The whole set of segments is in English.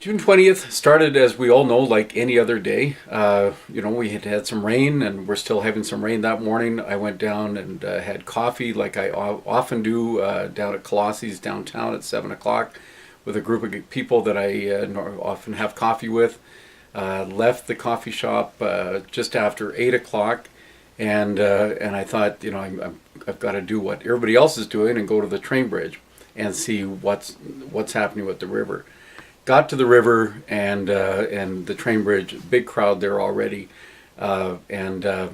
June 20th started, as we all know, like any other day. We had had some rain, and we're still having some rain that morning. I went down and had coffee, like I often do, down at Colossi's downtown at 7 o'clock with a group of people that I often have coffee with. Left the coffee shop just after 8 o'clock, and I thought, I've got to do what everybody else is doing and go to the train bridge and see what's happening with the river. Got to the river and the train bridge, big crowd there already, and I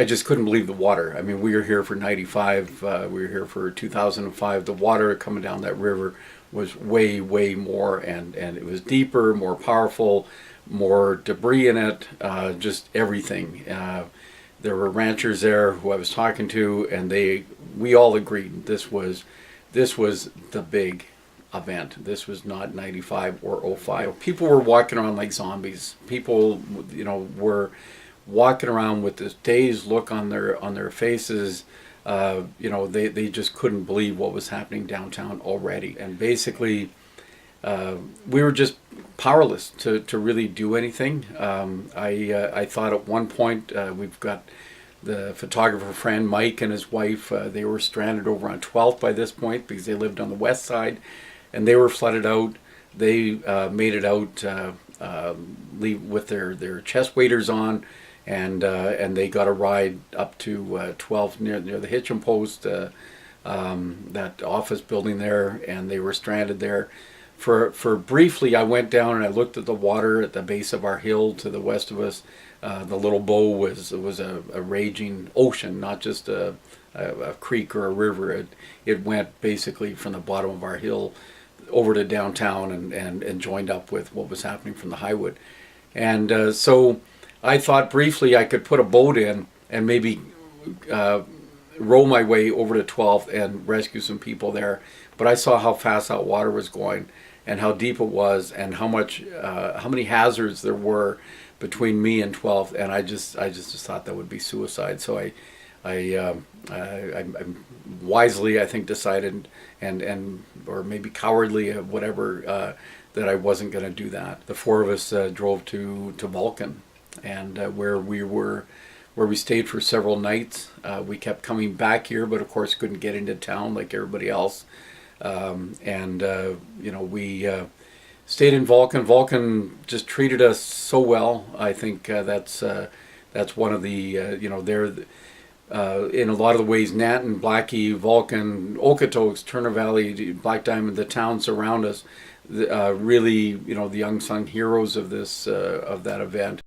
just couldn't believe the water. I mean, we were here for '95, we were here for 2005. The water coming down that river was way more, and it was deeper, more powerful, more debris in it, just everything. There were ranchers there who I was talking to, and we all agreed this was the big event. This was not 95 or '05. People were walking around like zombies. People, were walking around with this dazed look on their faces. They just couldn't believe what was happening downtown already. And basically, we were just powerless to really do anything. I thought at one point, we've got the photographer friend Mike and his wife. They were stranded over on 12th by this point because they lived on the west side, and they were flooded out. They made it out, leave with their chest waders on, and they got a ride up to 12th near the hitching post, that office building there, and they were stranded there. For briefly, I went down and I looked at the water at the base of our hill to the west of us. The little bow was a raging ocean, not just a creek or a river. It went basically from the bottom of our hill over to downtown and joined up with what was happening from the highwood. And so I thought briefly I could put a boat in and maybe row my way over to 12th and rescue some people there. But I saw how fast that water was going and how deep it was and how many hazards there were between me and 12th, and I just thought that would be suicide. So I wisely, I think, decided, and or maybe cowardly, whatever, that I wasn't going to do that. The four of us drove to Vulcan, and where we stayed for several nights. We kept coming back here, but of course couldn't get into town like everybody else. We stayed in Vulcan. Vulcan just treated us so well. I think that's one of the they're in a lot of the ways, Nanton, Blackie, Vulcan, Okotoks, Turner Valley, Black Diamond, the towns around us, really, the unsung heroes of that event.